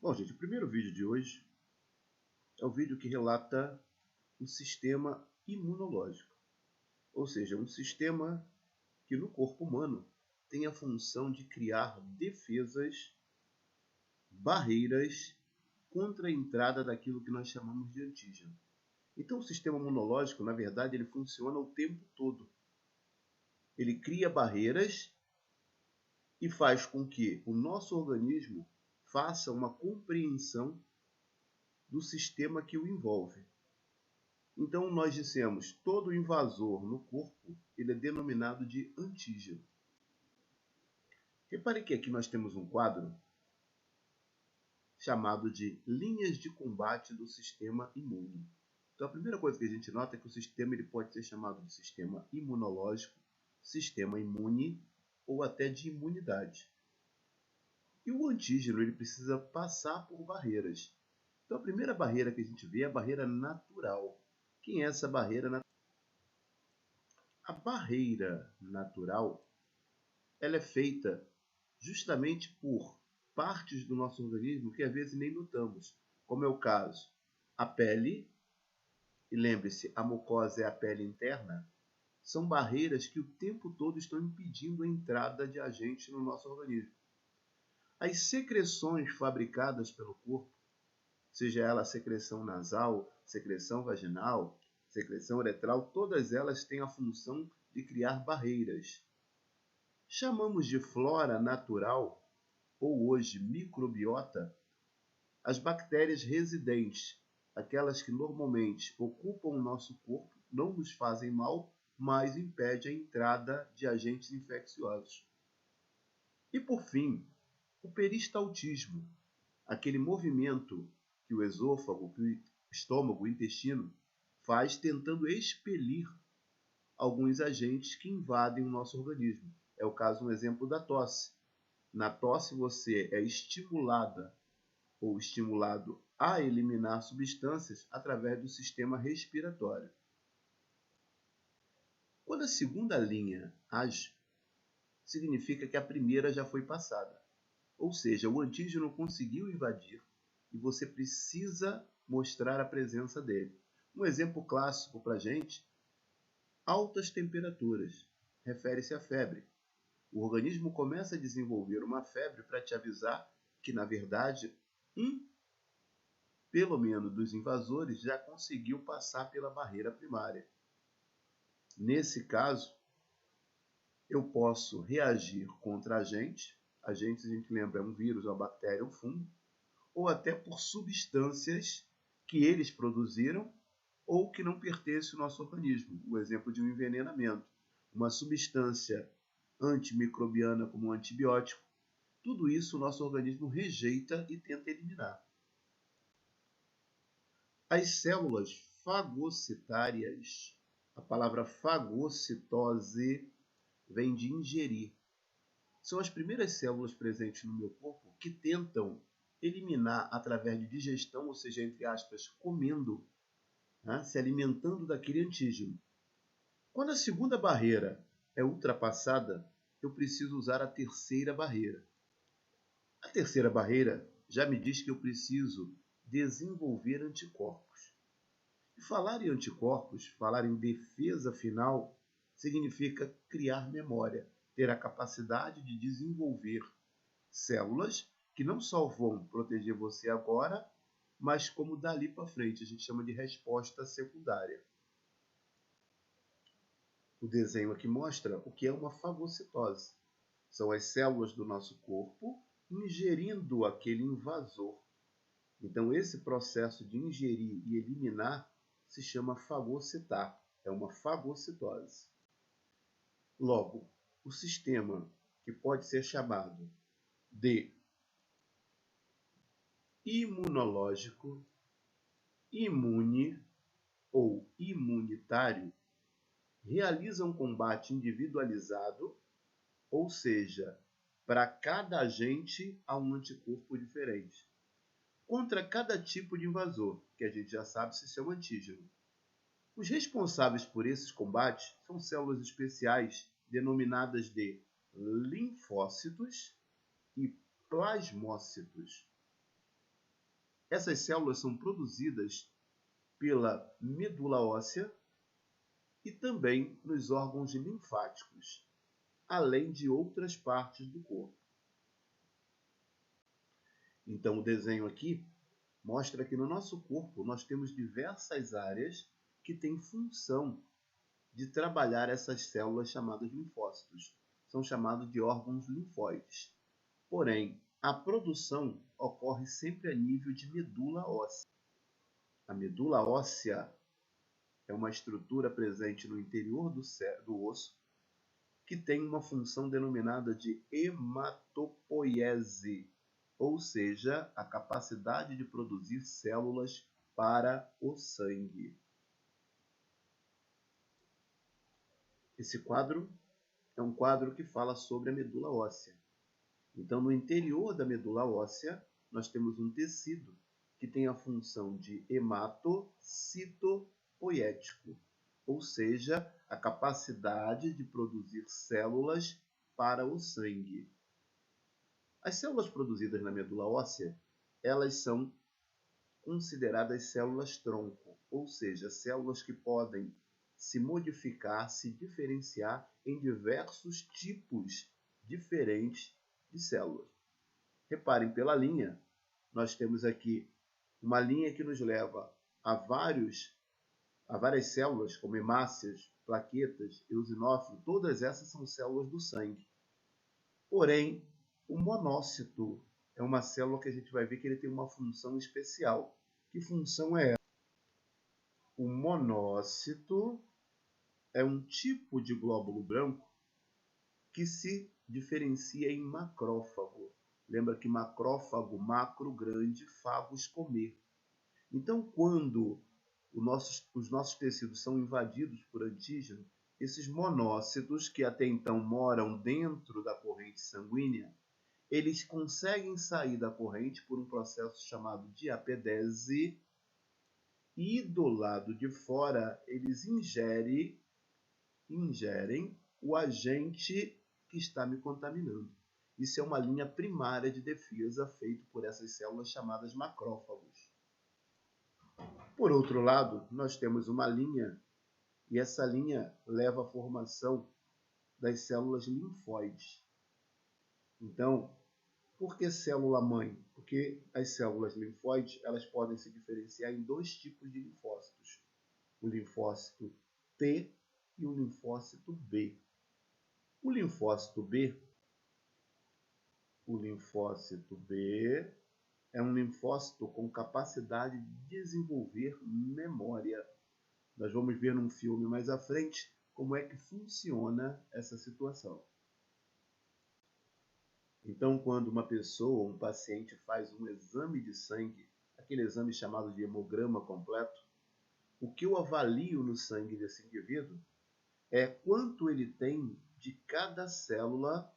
Bom, gente, o primeiro vídeo de hoje é o vídeo que relata o sistema imunológico, ou seja, um sistema que no corpo humano tem a função de criar defesas, barreiras contra a entrada daquilo que nós chamamos de antígeno. Então, o sistema imunológico, na verdade, ele funciona o tempo todo. Ele cria barreiras e faz com que o nosso organismo faça uma compreensão do sistema que o envolve. Então, nós dissemos, todo invasor no corpo ele é denominado de antígeno. Repare que aqui nós temos um quadro chamado de linhas de combate do sistema imune. Então, a primeira coisa que a gente nota é que o sistema ele pode ser chamado de sistema imunológico, sistema imune ou até de imunidade. E o antígeno ele precisa passar por barreiras. Então, a primeira barreira que a gente vê é a barreira natural. Quem é essa barreira natural? A barreira natural ela é feita justamente por partes do nosso organismo que às vezes nem notamos, como é o caso a pele, e lembre-se, a mucosa é a pele interna, são barreiras que o tempo todo estão impedindo a entrada de agentes no nosso organismo. As secreções fabricadas pelo corpo, seja ela secreção nasal, secreção vaginal, secreção uretral, todas elas têm a função de criar barreiras. Chamamos de flora natural, ou hoje microbiota, as bactérias residentes, aquelas que normalmente ocupam o nosso corpo, não nos fazem mal, mas impedem a entrada de agentes infecciosos. E por fim, o peristaltismo, aquele movimento que o esôfago, que o estômago, o intestino, faz tentando expelir alguns agentes que invadem o nosso organismo. É o caso, um exemplo da tosse. Na tosse você é estimulada ou estimulado a eliminar substâncias através do sistema respiratório. Quando a segunda linha age, significa que a primeira já foi passada. Ou seja, o antígeno conseguiu invadir e você precisa mostrar a presença dele. Um exemplo clássico para a gente, altas temperaturas, refere-se à febre. O organismo começa a desenvolver uma febre para te avisar que, na verdade, pelo menos dos invasores, já conseguiu passar pela barreira primária. Nesse caso, eu posso reagir contra agentes a gente lembra, é um vírus, uma bactéria, um fungo, ou até por substâncias que eles produziram ou que não pertencem ao nosso organismo. O exemplo de um envenenamento, uma substância antimicrobiana como um antibiótico, tudo isso o nosso organismo rejeita e tenta eliminar. As células fagocitárias, a palavra fagocitose vem de ingerir. São as primeiras células presentes no meu corpo que tentam eliminar através de digestão, ou seja, entre aspas, comendo, né, se alimentando daquele antígeno. Quando a segunda barreira é ultrapassada, eu preciso usar a terceira barreira. A terceira barreira já me diz que eu preciso desenvolver anticorpos. E falar em anticorpos, falar em defesa final, significa criar memória, ter a capacidade de desenvolver células que não só vão proteger você agora, mas como dali para frente. A gente chama de resposta secundária. O desenho aqui mostra o que é uma fagocitose. São as células do nosso corpo ingerindo aquele invasor. Então, esse processo de ingerir e eliminar se chama fagocitar. É uma fagocitose. Logo, o sistema que pode ser chamado de imunológico, imune ou imunitário realiza um combate individualizado, ou seja, para cada agente há um anticorpo diferente, contra cada tipo de invasor, que a gente já sabe se é um antígeno. Os responsáveis por esses combates são células especiais denominadas de linfócitos e plasmócitos. Essas células são produzidas pela medula óssea e também nos órgãos linfáticos, além de outras partes do corpo. Então, o desenho aqui mostra que no nosso corpo nós temos diversas áreas que têm função de trabalhar essas células chamadas linfócitos. São chamados de órgãos linfóides. Porém, a produção ocorre sempre a nível de medula óssea. A medula óssea é uma estrutura presente no interior do osso que tem uma função denominada de hematopoiese, ou seja, a capacidade de produzir células para o sangue. Esse quadro é um quadro que fala sobre a medula óssea. Então, no interior da medula óssea, nós temos um tecido que tem a função de hematocitopoiético, ou seja, a capacidade de produzir células para o sangue. As células produzidas na medula óssea, elas são consideradas células-tronco, ou seja, células que podem se modificar, se diferenciar em diversos tipos diferentes de células. Reparem pela linha, nós temos aqui uma linha que nos leva a várias células, como hemácias, plaquetas, eosinófilos, todas essas são células do sangue. Porém, o monócito é uma célula que a gente vai ver que ele tem uma função especial. Que função é essa? O monócito é um tipo de glóbulo branco que se diferencia em macrófago. Lembra que macrófago, macro, grande, fagos, comer. Então, quando os nossos tecidos são invadidos por antígeno, esses monócitos, que até então moram dentro da corrente sanguínea, eles conseguem sair da corrente por um processo chamado diapedese e do lado de fora eles ingerem o agente que está me contaminando. Isso é uma linha primária de defesa feita por essas células chamadas macrófagos. Por outro lado, nós temos uma linha, e essa linha leva à formação das células linfóides. Então, por que célula-mãe? Porque as células linfóides elas podem se diferenciar em dois tipos de linfócitos. O linfócito T e o linfócito B. O linfócito B é um linfócito com capacidade de desenvolver memória. Nós vamos ver num filme mais à frente como é que funciona essa situação. Então, quando uma pessoa, um paciente, faz um exame de sangue, aquele exame chamado de hemograma completo, o que eu avalio no sangue desse indivíduo é quanto ele tem de cada célula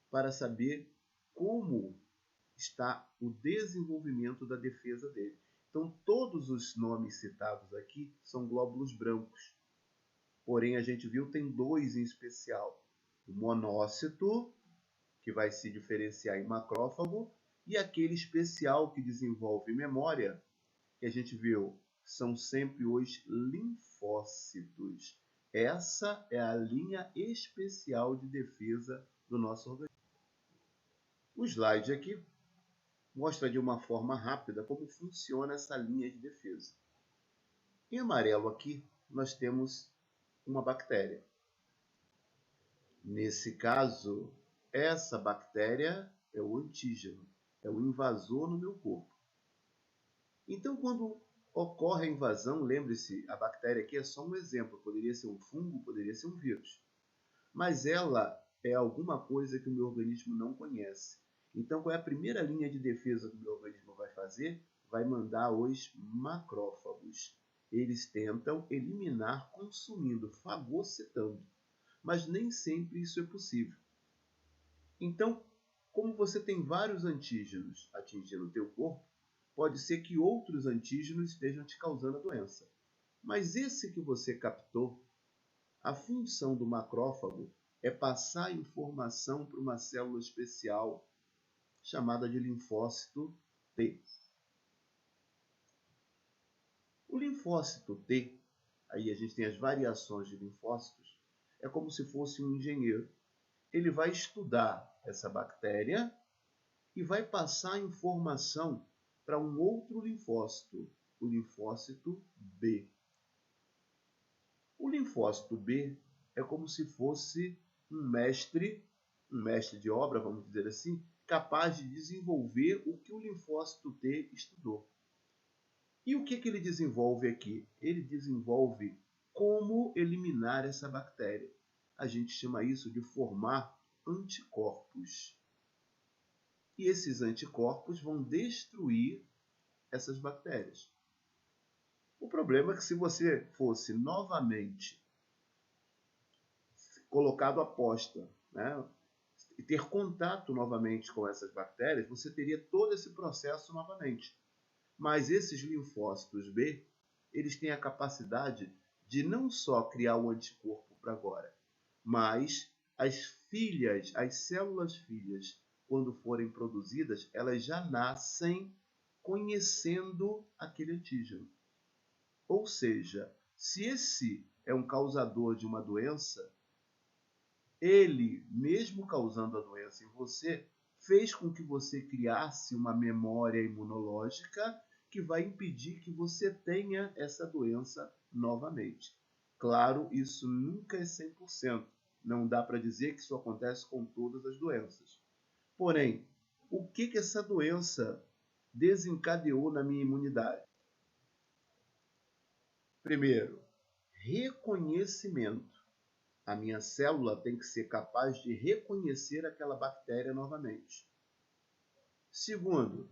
para saber como está o desenvolvimento da defesa dele. Então, todos os nomes citados aqui são glóbulos brancos. Porém, a gente viu tem dois em especial. O monócito, que vai se diferenciar em macrófago, e aquele especial que desenvolve memória, que a gente viu, são sempre os linfócitos. Essa é a linha especial de defesa do nosso organismo. O slide aqui mostra de uma forma rápida como funciona essa linha de defesa. Em amarelo aqui, nós temos uma bactéria. Nesse caso, essa bactéria é o antígeno, é o invasor no meu corpo. Então, quando ocorre a invasão, lembre-se, a bactéria aqui é só um exemplo, poderia ser um fungo, poderia ser um vírus. Mas ela é alguma coisa que o meu organismo não conhece. Então, qual é a primeira linha de defesa que o meu organismo vai fazer? Vai mandar os macrófagos. Eles tentam eliminar consumindo, fagocitando. Mas nem sempre isso é possível. Então, como você tem vários antígenos atingindo o teu corpo, pode ser que outros antígenos estejam te causando a doença. Mas esse que você captou, a função do macrófago é passar informação para uma célula especial chamada de linfócito T. O linfócito T, aí a gente tem as variações de linfócitos, é como se fosse um engenheiro. Ele vai estudar essa bactéria e vai passar a informação para um outro linfócito, o linfócito B. O linfócito B é como se fosse um mestre de obra, vamos dizer assim, capaz de desenvolver o que o linfócito T estudou. E o que ele desenvolve aqui? Ele desenvolve como eliminar essa bactéria. A gente chama isso de formar anticorpos. E esses anticorpos vão destruir essas bactérias. O problema é que se você fosse novamente colocado à posta, né, e ter contato novamente com essas bactérias, você teria todo esse processo novamente. Mas esses linfócitos B, eles têm a capacidade de não só criar o anticorpo para agora, mas as células filhas, quando forem produzidas, elas já nascem conhecendo aquele antígeno. Ou seja, se esse é um causador de uma doença, ele, mesmo causando a doença em você, fez com que você criasse uma memória imunológica que vai impedir que você tenha essa doença novamente. Claro, isso nunca é 100%. Não dá para dizer que isso acontece com todas as doenças. Porém, o que essa doença desencadeou na minha imunidade? Primeiro, reconhecimento. A minha célula tem que ser capaz de reconhecer aquela bactéria novamente. Segundo,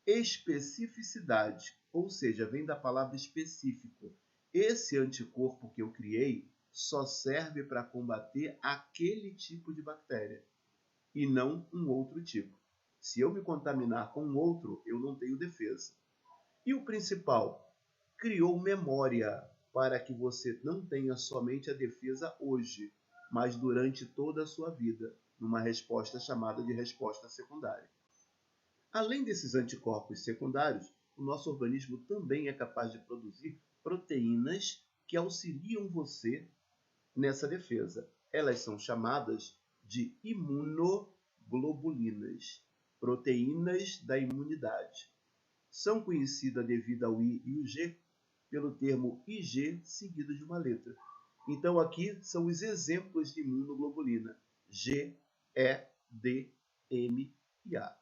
especificidade, ou seja, vem da palavra específico. Esse anticorpo que eu criei só serve para combater aquele tipo de bactéria e não um outro tipo. Se eu me contaminar com um outro, eu não tenho defesa. E o principal, criou memória para que você não tenha somente a defesa hoje, mas durante toda a sua vida, numa resposta chamada de resposta secundária. Além desses anticorpos secundários, o nosso organismo também é capaz de produzir proteínas que auxiliam você nessa defesa. Elas são chamadas de imunoglobulinas, proteínas da imunidade. São conhecidas devido ao I e o G pelo termo Ig seguido de uma letra. Então aqui são os exemplos de imunoglobulina: G, E, D, M e A.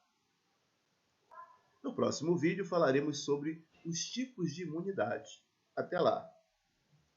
No próximo vídeo falaremos sobre os tipos de imunidade. Até lá!